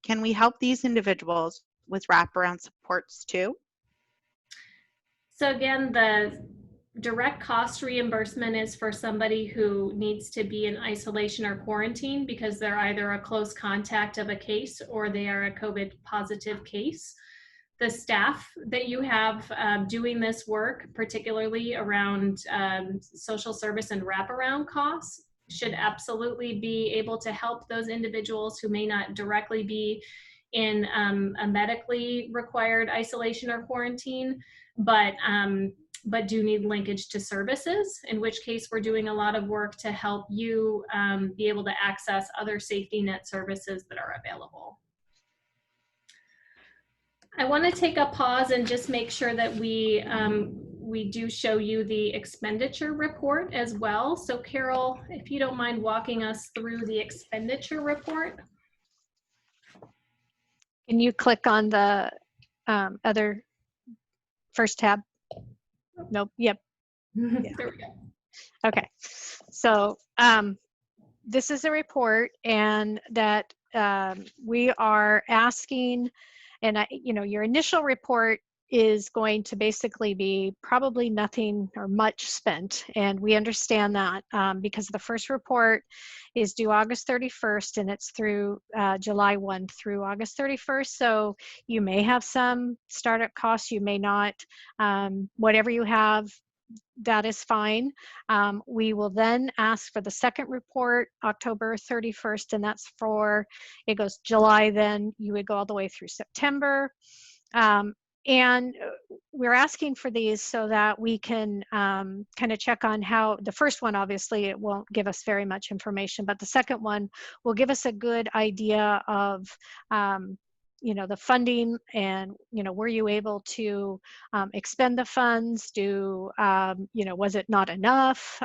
Can we help these individuals with wraparound supports, too? So again, the direct cost reimbursement is for somebody who needs to be in isolation or quarantine because they're either a close contact of a case or they are a COVID positive case. The staff that you have doing this work, particularly around social service and wraparound costs, should absolutely be able to help those individuals who may not directly be in a medically required isolation or quarantine, but do need linkage to services, in which case we're doing a lot of work to help you be able to access other safety net services that are available. I want to take a pause and just make sure that we do show you the expenditure report as well. So Carol, if you don't mind walking us through the expenditure report. Can you click on the other first tab? Nope. Yep. Yeah. There we go. Okay. So this is a report, and that we are asking, and your initial report is going to basically be probably nothing or much spent. And we understand that because the first report is due August 31st and it's through July 1 through August 31st. So you may have some startup costs, you may not. Whatever you have, that is fine. We will then ask for the second report, October 31st, and that's for, it goes July, then you would go all the way through September. And we're asking for these so that we can kind of check on how, the first one, obviously, it won't give us very much information, but the second one will give us a good idea of, the funding and, were you able to expend the funds? Was it not enough?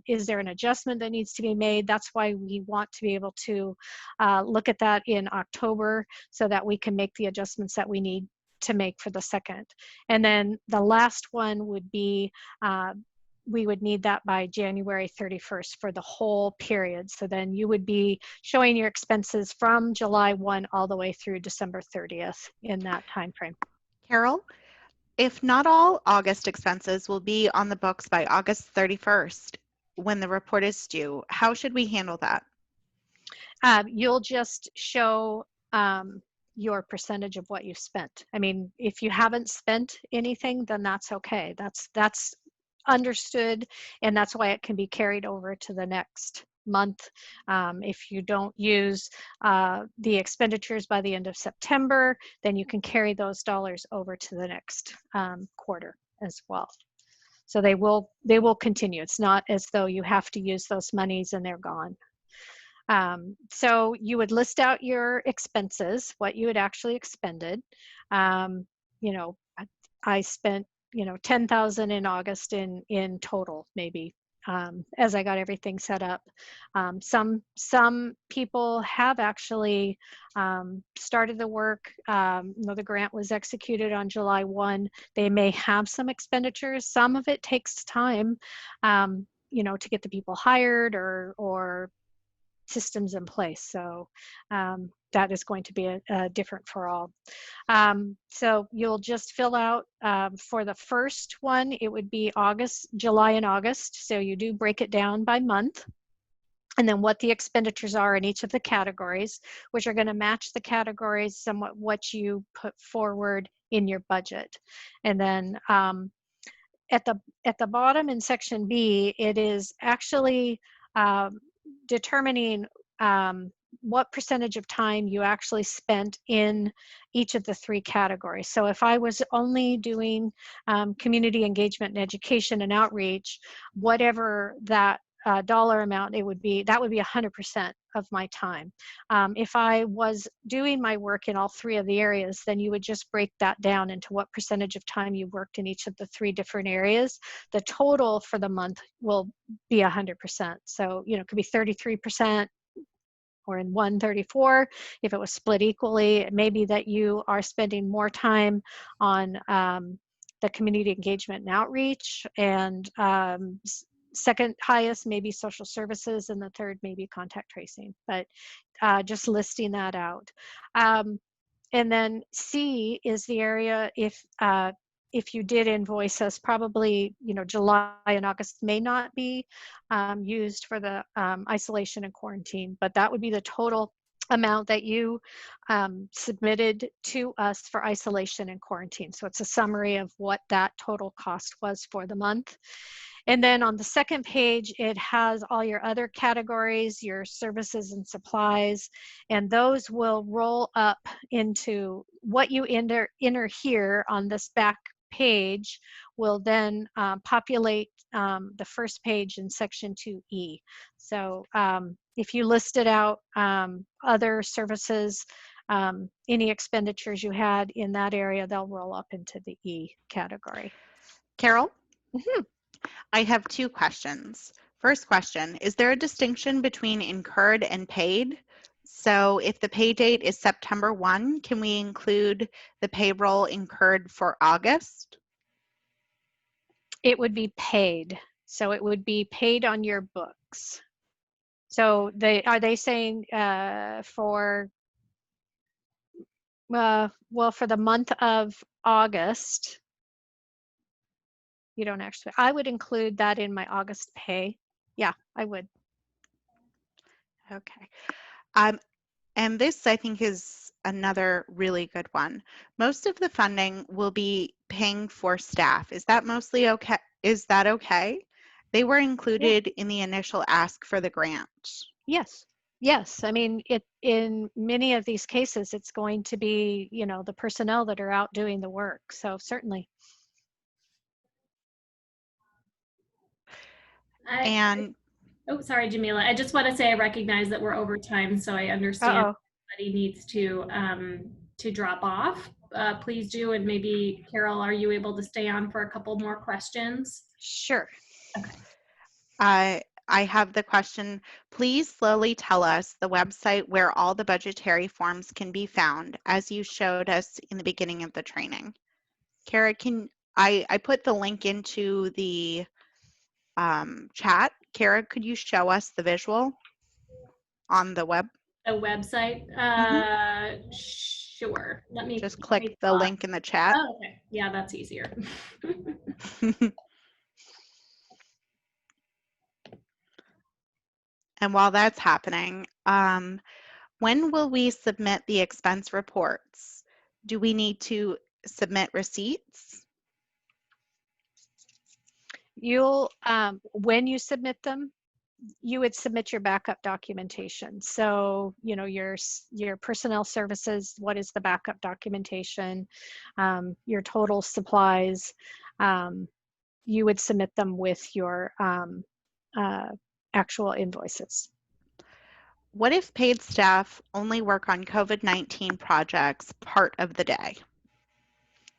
Is there an adjustment that needs to be made? That's why we want to be able to look at that in October so that we can make the adjustments that we need to make for the second. And then the last one would be, we would need that by January 31st for the whole period. So then you would be showing your expenses from July 1 all the way through December 30th in that time frame. Carol, if not all August expenses will be on the books by August 31st when the report is due, how should we handle that? You'll just show your percentage of what you spent. I mean, if you haven't spent anything, then that's okay. That's understood, and that's why it can be carried over to the next month. If you don't use the expenditures by the end of September, then you can carry those dollars over to the next quarter as well. So they will continue. It's not as though you have to use those monies and they're gone. So you would list out your expenses, what you had actually expended. I spent, $10,000 in August in total, maybe, as I got everything set up. Some people have actually started the work. The grant was executed on July 1. They may have some expenditures. Some of it takes time, to get the people hired or systems in place. So that is going to be different for all. So you'll just fill out for the first one, it would be July and August. So you do break it down by month. And then what the expenditures are in each of the categories, which are going to match the categories somewhat what you put forward in your budget. And then at the bottom in section B, it is actually determining what percentage of time you actually spent in each of the three categories. So if I was only doing community engagement and education and outreach, whatever that dollar amount it would be, that would be 100% of my time. If I was doing my work in all three of the areas, then you would just break that down into what percentage of time you worked in each of the three different areas. The total for the month will be 100%. So, it could be 33% or in 134. If it was split equally, it may be that you are spending more time on the community engagement and outreach, and second highest maybe social services, and the third maybe contact tracing, but just listing that out. And then C is the area if you did invoice us, probably July and August may not be used for the isolation and quarantine, but that would be the total amount that you submitted to us for isolation and quarantine. So it's a summary of what that total cost was for the month. And then on the second page, it has all your other categories, your services and supplies, and those will roll up into what you enter here on this back page will then populate the first page in section 2E. So if you listed out other services, any expenditures you had in that area, they'll roll up into the E category. Carol? Mm-hmm. I have two questions. First question, is there a distinction between incurred and paid? So if the pay date is September 1, can we include the payroll incurred for August? It would be paid. So it would be paid on your books. So are they saying for the month of August, you don't actually, I would include that in my August pay. Yeah, I would. Okay. And this, I think, is another really good one. Most of the funding will be paying for staff. Is that mostly okay? Is that okay? They were included in the initial ask for the grant. Yes. Yes. I mean, in many of these cases, it's going to be, you know, the personnel that are out doing the work. So certainly. And Oh, sorry, Jamila. I just want to say I recognize that we're over time, so I understand Uh-oh. everybody needs to drop off. Please do, and maybe Carol, are you able to stay on for a couple more questions? Sure. I have the question. Please slowly tell us the website where all the budgetary forms can be found, as you showed us in the beginning of the training. Kara, I put the link into the chat. Kara, could you show us the visual on the web? A website? Sure. Let me Just click the link in the chat. Oh, okay. Yeah, that's easier. And while that's happening, when will we submit the expense reports? Do we need to submit receipts? You'll, when you submit them, you would submit your backup documentation. So, you know, your personnel services, what is the backup documentation, your total supplies, you would submit them with your actual invoices. What if paid staff only work on COVID-19 projects part of the day?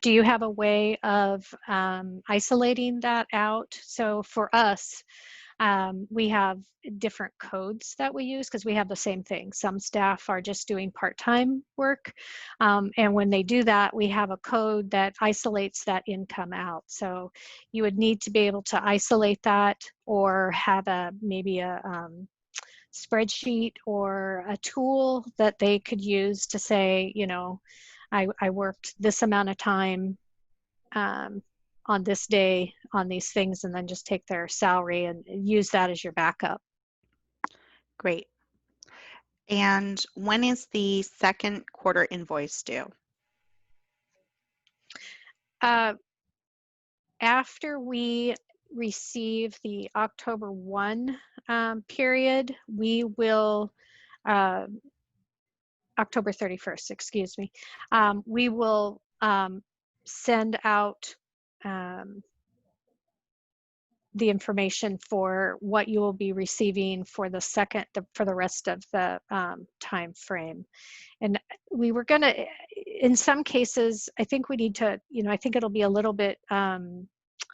Do you have a way of isolating that out? So for us, we have different codes that we use because we have the same thing. Some staff are just doing part-time work. And when they do that, we have a code that isolates that income out. So you would need to be able to isolate that or have maybe a spreadsheet or a tool that they could use to say, you know, I worked this amount of time on this day on these things, and then just take their salary and use that as your backup. Great. And when is the second quarter invoice due? After we receive the October 1 period, we will, October 31st, excuse me, we will send out the information for what you will be receiving for the for the rest of the time frame. And we were gonna, in some cases, I think we need to, you know, I think it'll be a little bit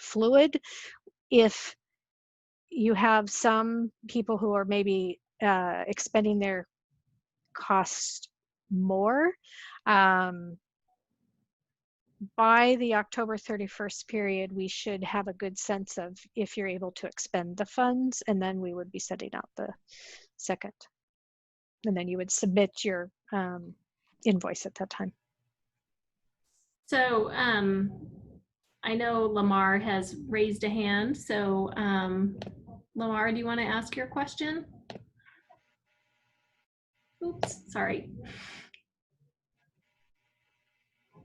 fluid if you have some people who are maybe expending their costs more. By the October 31st period, we should have a good sense of if you're able to expend the funds, and then we would be sending out the second. And then you would submit your invoice at that time. So I know Lamar has raised a hand. So Lamar, do you want to ask your question? Oops, sorry.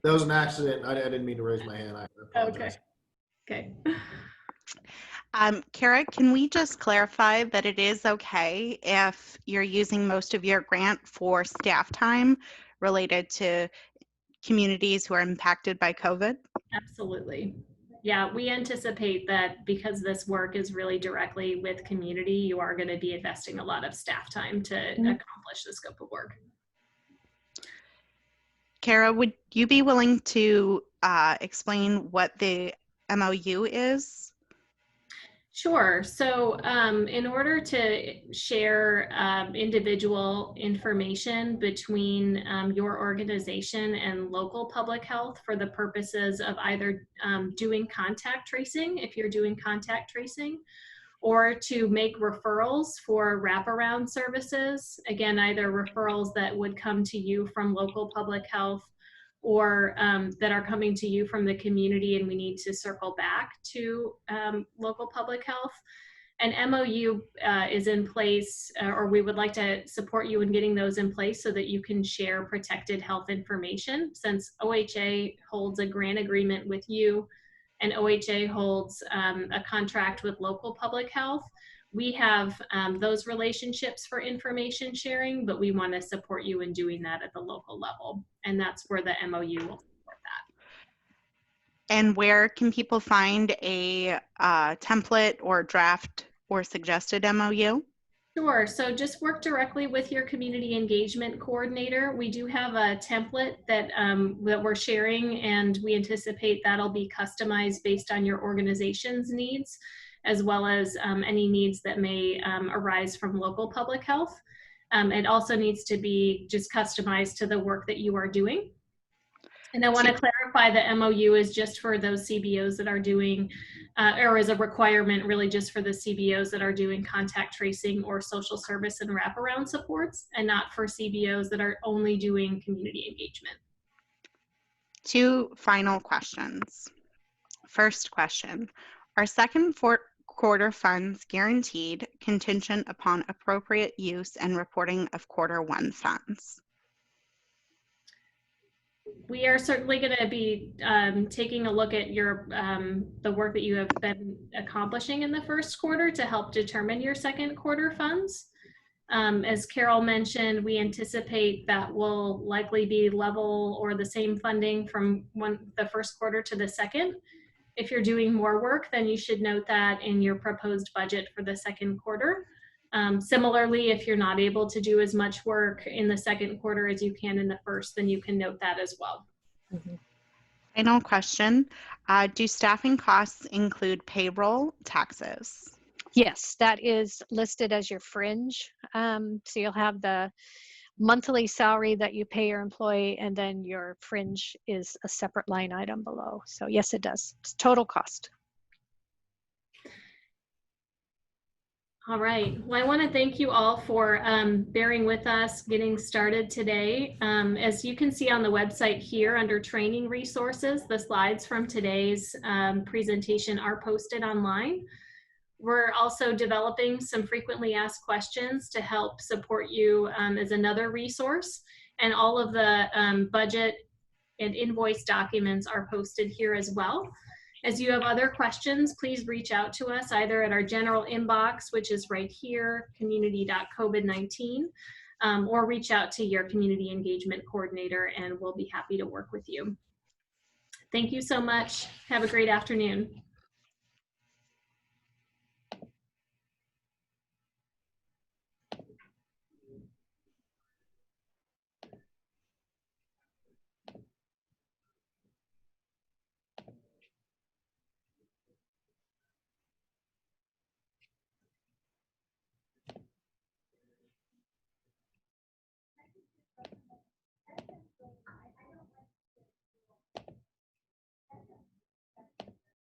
That was an accident. I didn't mean to raise my hand. I apologize. Okay. Kara, can we just clarify that it is okay if you're using most of your grant for staff time related to communities who are impacted by COVID? Absolutely. Yeah, we anticipate that because this work is really directly with community, you are going to be investing a lot of staff time to accomplish the scope of work. Kara, would you be willing to explain what the MOU is? Sure. So in order to share individual information between your organization and local public health for the purposes of either doing contact tracing, if you're doing contact tracing, or to make referrals for wraparound services, again, either referrals that would come to you from local public health or that are coming to you from the community and we need to circle back to local public health. An MOU is in place, or we would like to support you in getting those in place so that you can share protected health information. Since OHA holds a grant agreement with you, and OHA holds a contract with local public health. We have those relationships for information sharing, but we want to support you in doing that at the local level. And that's where the MOU will support that. And where can people find a template or draft or suggested MOU? Sure. So just work directly with your community engagement coordinator. We do have a template that we're sharing, and we anticipate that'll be customized based on your organization's needs, as well as any needs that may arise from local public health. It also needs to be just customized to the work that you are doing. And I want to clarify the MOU is just for those CBOs that are doing, or is a requirement really just for the CBOs that are doing contact tracing or social service and wraparound supports, and not for CBOs that are only doing community engagement. 2 final questions. First question, are second quarter funds guaranteed contingent upon appropriate use and reporting of quarter 1 funds? We are certainly going to be taking a look at your the work that you have been accomplishing in the first quarter to help determine your second quarter funds. As Carol mentioned, we anticipate that will likely be level or the same funding from the first quarter to the second. If you're doing more work, then you should note that in your proposed budget for the second quarter. Similarly, if you're not able to do as much work in the second quarter as you can in the first, then you can note that as well. Final question, do staffing costs include payroll taxes? Yes, that is listed as your fringe. So you'll have the monthly salary that you pay your employee, and then your fringe is a separate line item below. So yes, it does. It's total cost. All right. Well, I want to thank you all for bearing with us getting started today. As you can see on the website here under training resources, the slides from today's presentation are posted online. We're also developing some frequently asked questions to help support you as another resource. And all of the budget and invoice documents are posted here as well. As you have other questions, please reach out to us either at our general inbox, which is right here, community.covid19, or reach out to your community engagement coordinator, and we'll be happy to work with you. Thank you so much. Have a great afternoon.